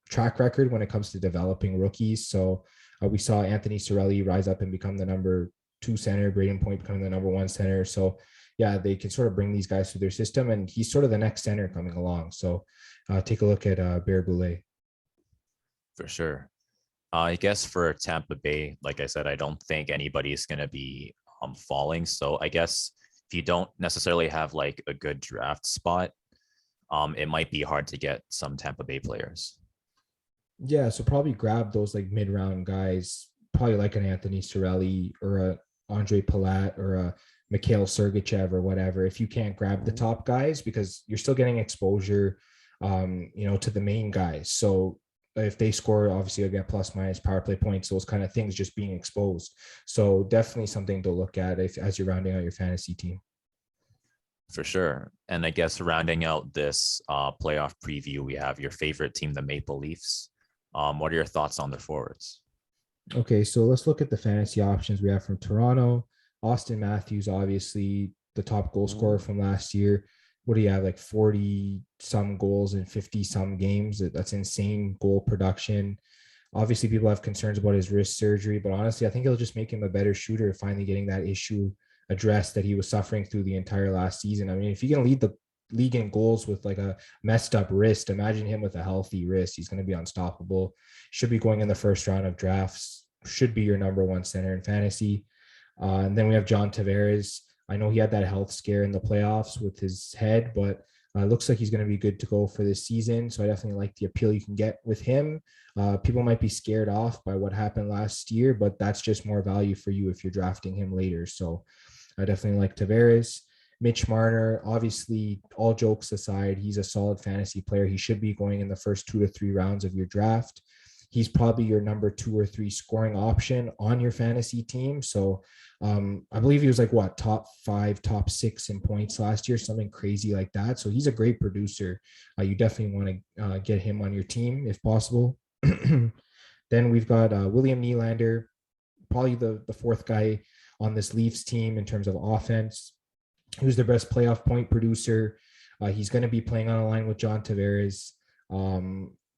track record when it comes to developing rookies. So we saw Anthony Cirelli rise up and become the number 2 center, Braden Point becoming the number 1 center. So yeah, they can sort of bring these guys through their system, and he's sort of the next center coming along. So take a look at Bear Boulet. For sure. I guess for Tampa Bay, like I said, I don't think anybody's going to be falling. So I guess if you don't necessarily have like a good draft spot, it might be hard to get some Tampa Bay players. Yeah, so probably grab those like mid-round guys, probably like an Anthony Cirelli or a Andre Palat or a Mikhail Sergachev or whatever. If you can't grab the top guys, because you're still getting exposure, to the main guys. So if they score, obviously you'll get plus minus power play points, those kind of things just being exposed. So definitely something to look at as you're rounding out your fantasy team. For sure. And I guess rounding out this playoff preview, we have your favorite team, the Maple Leafs. What are your thoughts on their forwards? Okay, so let's look at the fantasy options we have from Toronto. Austin Matthews, obviously the top goal scorer from last year. What do you have, like 40 some goals in 50 some games? That's insane goal production. Obviously, people have concerns about his wrist surgery, but honestly, I think it'll just make him a better shooter, finally getting that issue addressed that he was suffering through the entire last season. I mean, if you can lead the league in goals with like a messed up wrist, imagine him with a healthy wrist. He's going to be unstoppable. Should be going in the first round of drafts. Should be your number 1 center in fantasy. And then we have John Tavares. I know he had that health scare in the playoffs with his head, but looks like he's going to be good to go for this season. So I definitely like the appeal you can get with him. People might be scared off by what happened last year, but that's just more value for you if you're drafting him later. So I definitely like Tavares. Mitch Marner, obviously, all jokes aside, he's a solid fantasy player. He should be going in the first 2 to 3 rounds of your draft. He's probably your number 2 or 3 scoring option on your fantasy team. So I believe he was like top 5, top 6 in points last year, something crazy like that. So he's a great producer. You definitely want to get him on your team if possible. Then we've got William Nylander, probably the 4th guy on this Leafs team in terms of offense, who's their best playoff point producer. He's going to be playing on a line with John Tavares.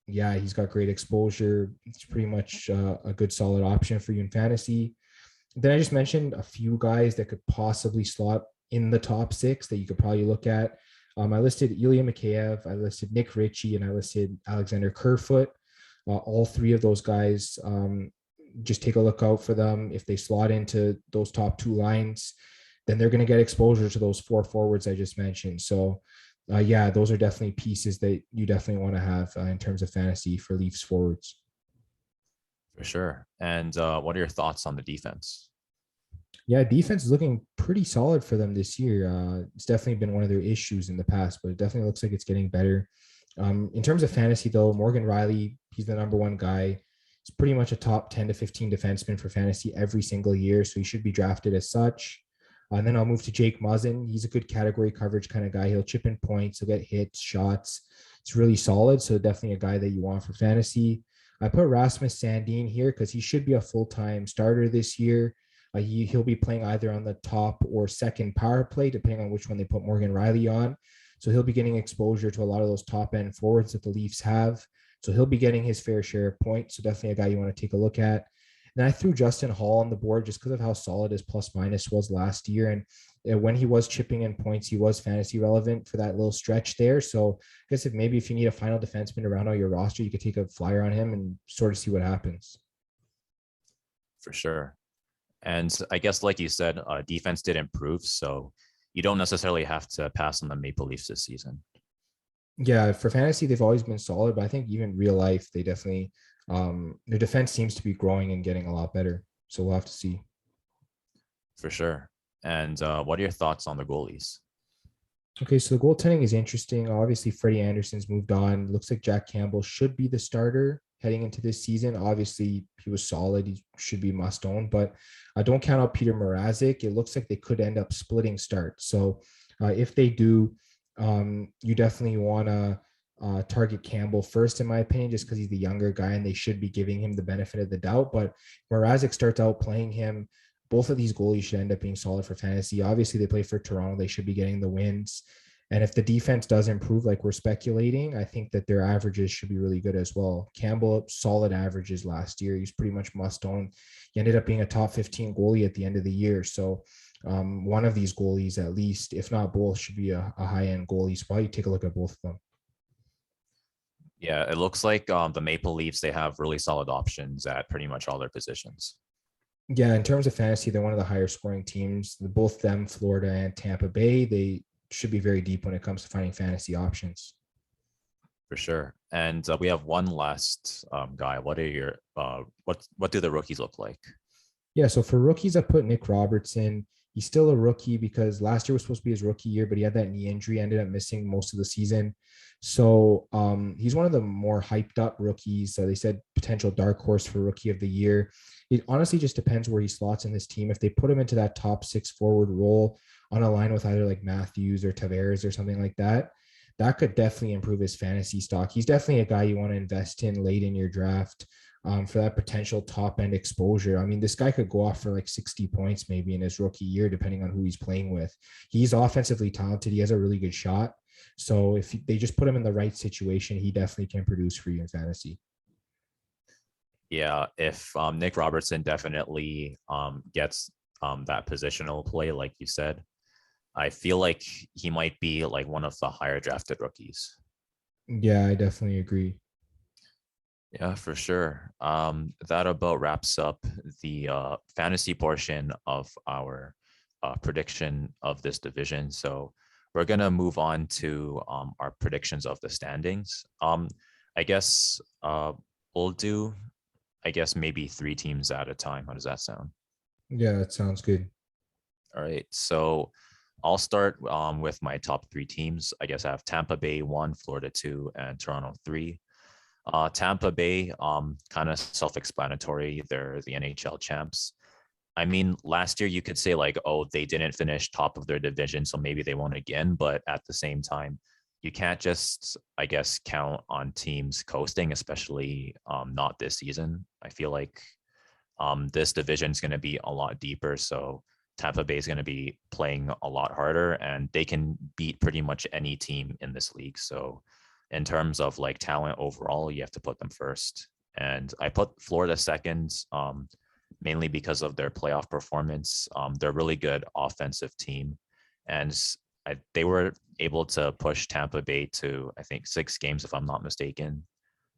Yeah, he's got great exposure. It's pretty much a good solid option for you in fantasy. Then I just mentioned a few guys that could possibly slot in the top 6 that you could probably look at. I listed Ilya Mikheyev, I listed Nick Ritchie, and I listed Alexander Kerfoot. All 3 of those guys, just take a look out for them. If they slot into those top 2 lines, then they're going to get exposure to those 4 forwards I just mentioned. So yeah, those are definitely pieces that you definitely want to have in terms of fantasy for Leafs forwards. For sure. And what are your thoughts on the defense? Yeah, defense is looking pretty solid for them this year. It's definitely been one of their issues in the past, but it definitely looks like it's getting better. In terms of fantasy, though, Morgan Riley, he's the number 1 guy. He's pretty much a top 10 to 15 defenseman for fantasy every single year, so he should be drafted as such. And then I'll move to Jake Muzzin. He's a good category coverage kind of guy. He'll chip in points. He'll get hits, shots. It's really solid. So definitely a guy that you want for fantasy. I put Rasmus Sandin here because he should be a full-time starter this year. He'll be playing either on the top or second power play, depending on which one they put Morgan Riley on. So he'll be getting exposure to a lot of those top-end forwards that the Leafs have. So he'll be getting his fair share of points. So definitely a guy you want to take a look at. And I threw Justin Hall on the board just because of how solid his plus minus was last year. And when he was chipping in points, he was fantasy relevant for that little stretch there. So I guess if you need a final defenseman to round out your roster, you could take a flyer on him and sort of see what happens. For sure. And I guess, like you said, defense did improve. So you don't necessarily have to pass on the Maple Leafs this season. Yeah, for fantasy, they've always been solid, but I think even real life, they definitely their defense seems to be growing and getting a lot better. So we'll have to see. For sure. And what are your thoughts on the goalies? Okay, so the goaltending is interesting. Obviously, Freddie Anderson's moved on. Looks like Jack Campbell should be the starter heading into this season. Obviously, he was solid. He should be must own, but I don't count out Peter Mrazek. It looks like they could end up splitting starts. So if they do, you definitely want to target Campbell first, in my opinion, just because he's the younger guy and they should be giving him the benefit of the doubt. But Mrazek starts out playing him. Both of these goalies should end up being solid for fantasy. Obviously, they play for Toronto. They should be getting the wins. And if the defense does improve, like we're speculating, I think that their averages should be really good as well. Campbell, solid averages last year. He's pretty much must own. He ended up being a top 15 goalie at the end of the year. So one of these goalies, at least, if not both, should be a high-end goalie spot. You take a look at both of them. Yeah, it looks like the Maple Leafs, they have really solid options at pretty much all their positions. Yeah, in terms of fantasy, they're one of the higher scoring teams. Both them, Florida and Tampa Bay, they should be very deep when it comes to finding fantasy options. For sure. And we have one last guy. What are your what do the rookies look like? Yeah, so for rookies, I put Nick Robertson. He's still a rookie because last year was supposed to be his rookie year, but he had that knee injury, ended up missing most of the season. So he's one of the more hyped up rookies. They said potential dark horse for rookie of the year. It honestly just depends where he slots in this team. If they put him into that top six forward role on a line with either like Matthews or Tavares or something like that, that could definitely improve his fantasy stock. He's definitely a guy you want to invest in late in your draft for that potential top end exposure. I mean, this guy could go off for like 60 points maybe in his rookie year, depending on who he's playing with. He's offensively talented. He has a really good shot. So if they just put him in the right situation, he definitely can produce for you in fantasy. Yeah, if Nick Robertson definitely gets that positional play, like you said, I feel like he might be like one of the higher drafted rookies. Yeah, I definitely agree. Yeah, for sure. That about wraps up the fantasy portion of our prediction of this division. So we're gonna move on to our predictions of the standings. I guess we'll do, I guess maybe three teams at a time. How does that sound? Yeah, that sounds good. All right. So I'll start with my top three teams. I guess I have Tampa Bay 1, Florida 2, and Toronto 3. Tampa Bay, kind of self-explanatory. They're the NHL champs. I mean, last year you could say like, oh, they didn't finish top of their division, so maybe they won't again. But at the same time, you can't just, I guess, count on teams coasting, especially not this season. I feel like this division is going to be a lot deeper. So Tampa Bay is going to be playing a lot harder, and they can beat pretty much any team in this league. So in terms of like talent overall, you have to put them first. And I put Florida second, mainly because of their playoff performance. They're a really good offensive team, and they were able to push Tampa Bay to, I think, 6 games, if I'm not mistaken.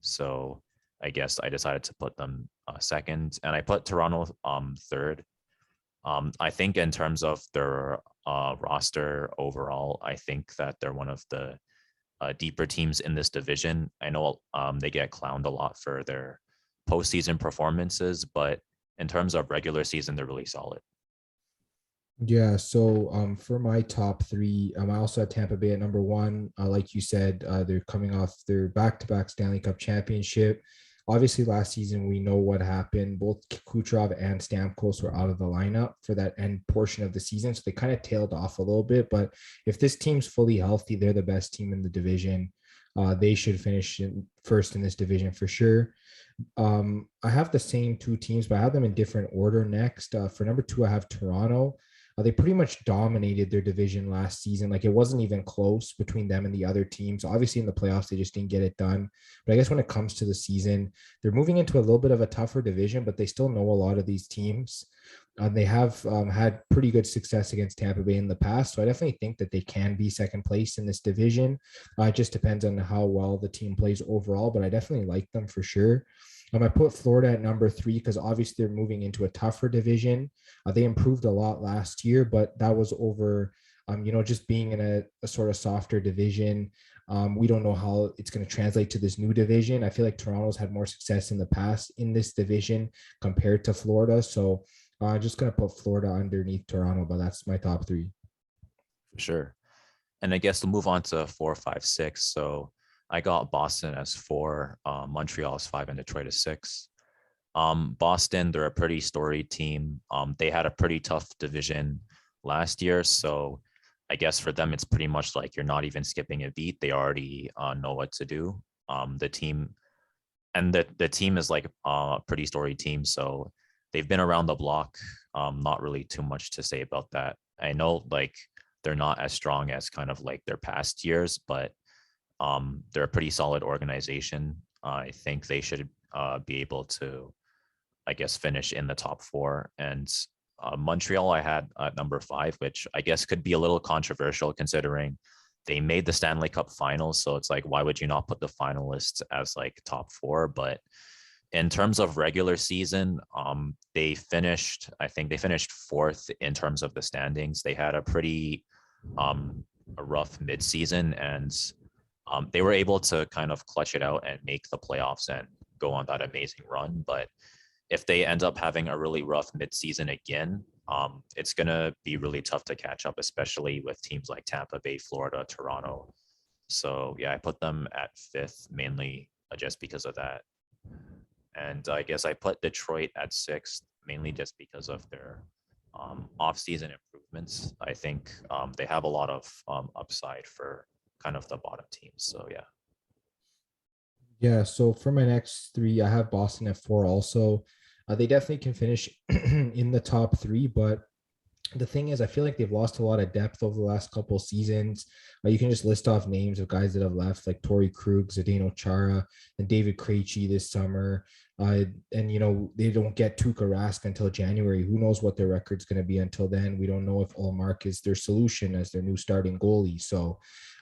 So I guess I decided to put them second, and I put Toronto third. I think in terms of their roster overall, I think that they're one of the deeper teams in this division. I know they get clowned a lot for their postseason performances, but in terms of regular season, they're really solid. Yeah, so for my top three, I also had Tampa Bay at number one. Like you said, they're coming off their back-to-back Stanley Cup championship. Obviously, last season we know what happened. Both Kucherov and Stamkos were out of the lineup for that end portion of the season, so they kind of tailed off a little bit. But if this team's fully healthy, they're the best team in the division. They should finish first in this division for sure. I have the same two teams, but I have them in different order next. For number two, I have Toronto. They pretty much dominated their division last season. Like it wasn't even close between them and the other teams. Obviously, in the playoffs, they just didn't get it done. But I guess when it comes to the season, they're moving into a little bit of a tougher division, but they still know a lot of these teams. They have had pretty good success against Tampa Bay in the past. So I definitely think that they can be second place in this division. It just depends on how well the team plays overall, but I definitely like them for sure. I put Florida at number three because obviously they're moving into a tougher division. They improved a lot last year, but that was over, just being in a sort of softer division. We don't know how it's going to translate to this new division. I feel like Toronto's had more success in the past in this division compared to Florida. So I'm just going to put Florida underneath Toronto, but that's my top three. For sure. And I guess to move on to 4, 5, 6. So I got Boston as 4, Montreal as 5, and Detroit as 6. Boston, they're a pretty storied team. They had a pretty tough division last year, so I guess for them it's pretty much like you're not even skipping a beat. They already know what to do. The team and the team is like a pretty storied team, so they've been around the block. Not really too much to say about that. I know like they're not as strong as kind of like their past years, but they're a pretty solid organization. I think they should be able to, I guess, finish in the top 4. And Montreal, I had at number 5, which I guess could be a little controversial considering they made the Stanley Cup finals. So it's like, why would you not put the finalists as like top 4? But in terms of regular season, I think they finished 4th in terms of the standings. They had a pretty a rough midseason, and they were able to kind of clutch it out and make the playoffs and go on that amazing run. But if they end up having a really rough midseason again, it's going to be really tough to catch up, especially with teams like Tampa Bay, Florida, Toronto. So yeah, I put them at 5th mainly just because of that. And I guess I put Detroit at 6th mainly just because of their off-season improvements. I think they have a lot of upside for kind of the bottom teams. So yeah. Yeah, so for my next 3, I have Boston at 4 also. They definitely can finish in the top 3, but the thing is, I feel like they've lost a lot of depth over the last couple of seasons. You can just list off names of guys that have left, like Torrey Krug, Zdeno Chara, and David Krejci this summer. And they don't get Tuukka Rask until January. Who knows what their record's going to be until then? We don't know if Ullmark is their solution as their new starting goalie. So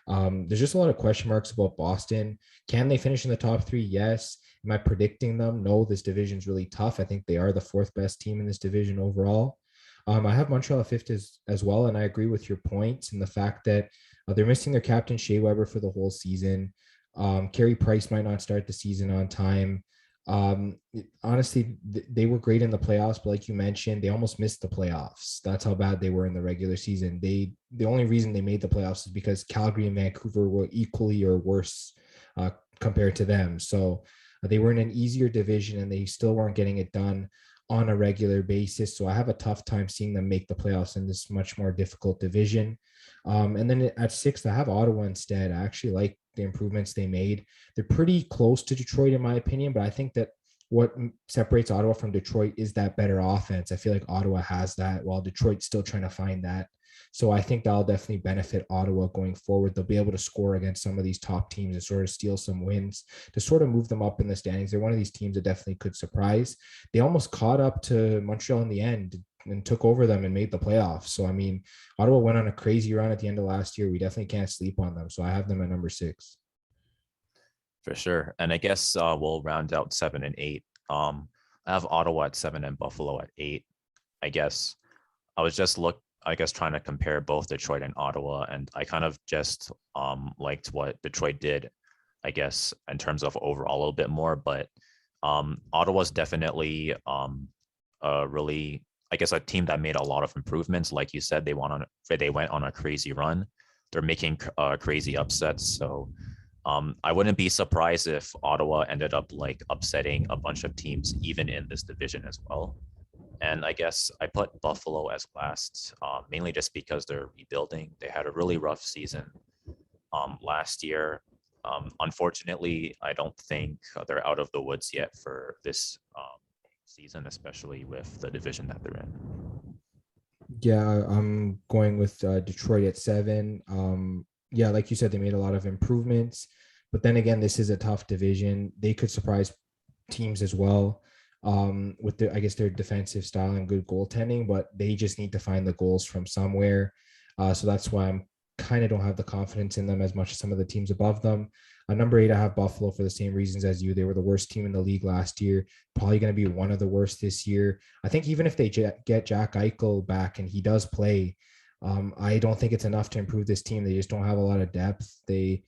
there's just a lot of question marks about Boston. Can they finish in the top 3? Yes. Am I predicting them? No. This division's really tough. I think they are the 4th best team in this division overall. I have Montreal at 5th as well, and I agree with your points and the fact that they're missing their captain Shea Weber for the whole season. Carey Price might not start the season on time. Honestly, they were great in the playoffs, but like you mentioned, they almost missed the playoffs. That's how bad they were in the regular season. The only reason they made the playoffs is because Calgary and Vancouver were equally or worse compared to them. So they were in an easier division, and they still weren't getting it done on a regular basis. So I have a tough time seeing them make the playoffs in this much more difficult division. And then at 6th, I have Ottawa instead. I actually like the improvements they made. They're pretty close to Detroit, in my opinion, but I think that what separates Ottawa from Detroit is that better offense. I feel like Ottawa has that while Detroit's still trying to find that. So I think that'll definitely benefit Ottawa going forward. They'll be able to score against some of these top teams and sort of steal some wins to sort of move them up in the standings. They're one of these teams that definitely could surprise. They almost caught up to Montreal in the end and took over them and made the playoffs. So, I mean, Ottawa went on a crazy run at the end of last year. We definitely can't sleep on them. So I have them at number 6. For sure. And I guess we'll round out 7 and 8. I have Ottawa at 7 and Buffalo at 8. I guess I was just trying to compare both Detroit and Ottawa, and I kind of just liked what Detroit did, I guess, in terms of overall a little bit more. But Ottawa's definitely really, I guess, a team that made a lot of improvements. Like you said, they went on a crazy run. They're making crazy upsets. So I wouldn't be surprised if Ottawa ended up like upsetting a bunch of teams, even in this division as well. And I guess I put Buffalo as last, mainly just because they're rebuilding. They had a really rough season last year. Unfortunately, I don't think they're out of the woods yet for this season, especially with the division that they're in. Yeah, I'm going with Detroit at 7. Yeah, like you said, they made a lot of improvements. But then again, this is a tough division. They could surprise teams as well with their, I guess, their defensive style and good goaltending, but they just need to find the goals from somewhere. So that's why I'm kind of don't have the confidence in them as much as some of the teams above them. Number 8, I have Buffalo for the same reasons as you. They were the worst team in the league last year, probably going to be one of the worst this year. I think even if they get Jack Eichel back and he does play, I don't think it's enough to improve this team. They just don't have a lot of depth. They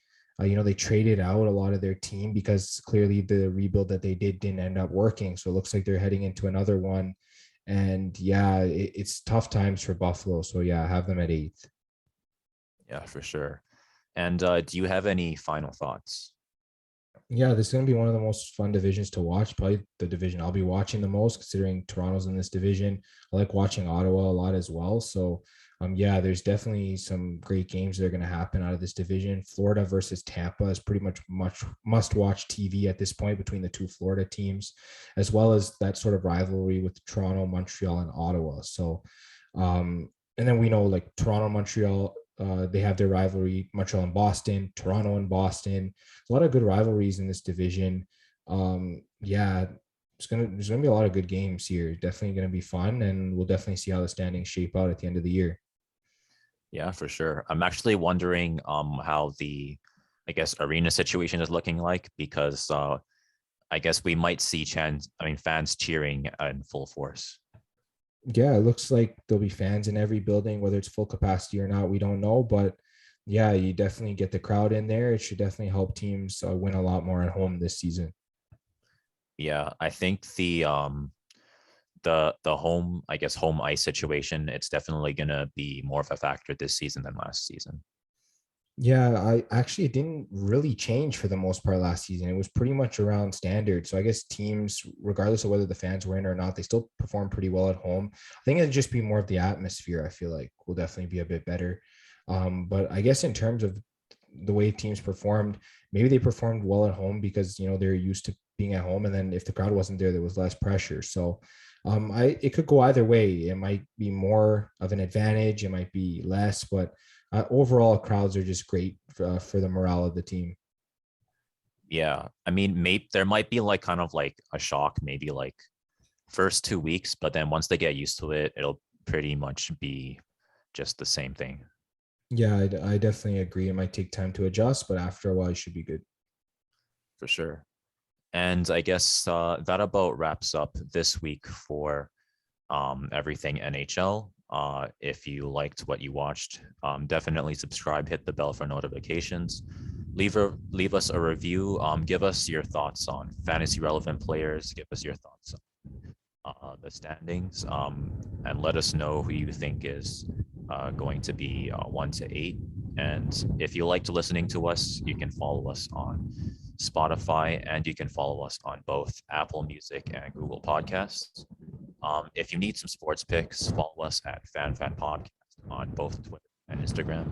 traded out a lot of their team because clearly the rebuild that they didn't end up working. So it looks like they're heading into another one. And yeah, it's tough times for Buffalo. So yeah, I have them at 8th. Yeah, for sure. And do you have any final thoughts? Yeah, this is going to be one of the most fun divisions to watch. Probably the division I'll be watching the most, considering Toronto's in this division. I like watching Ottawa a lot as well. So, yeah, there's definitely some great games that are going to happen out of this division. Florida versus Tampa is pretty much must watch TV at this point between the two Florida teams, as well as that sort of rivalry with Toronto, Montreal, and Ottawa. So, and then we know like Toronto, Montreal, they have their rivalry, Montreal and Boston, Toronto and Boston. A lot of good rivalries in this division. Yeah, there's gonna be a lot of good games here. Definitely gonna be fun, and we'll definitely see how the standings shape out at the end of the year. Yeah, for sure. I'm actually wondering how the, I guess, arena situation is looking like, because I guess we might see fans cheering in full force. Yeah, it looks like there'll be fans in every building, whether it's full capacity or not, we don't know. But yeah, you definitely get the crowd in there. It should definitely help teams win a lot more at home this season. Yeah, I think the home, I guess, home ice situation, it's definitely gonna be more of a factor this season than last season. Yeah, I actually it didn't really change for the most part last season. It was pretty much around standard. So I guess teams, regardless of whether the fans were in or not, they still perform pretty well at home. I think it'd just be more of the atmosphere. I feel like will definitely be a bit better. But I guess in terms of the way teams performed, maybe they performed well at home because they're used to being at home, and then if the crowd wasn't there, there was less pressure. So it could go either way. It might be more of an advantage, it might be less, but overall, crowds are just great for the morale of the team. Yeah, I mean, maybe there might be like kind of like a shock, maybe like first 2 weeks, but then once they get used to it, it'll pretty much be just the same thing. Yeah, I definitely agree. It might take time to adjust, but after a while, it should be good. For sure. And I guess that about wraps up this week for everything NHL. If you liked what you watched, definitely subscribe, hit the bell for notifications. Leave us a review. Give us your thoughts on fantasy relevant players. Give us your thoughts on the standings, and let us know who you think is going to be 1 to 8. And if you liked listening to us, you can follow us on Spotify, and you can follow us on both Apple Music and Google Podcasts. If you need some sports picks, follow us at Fan Podcast on both Twitter and Instagram.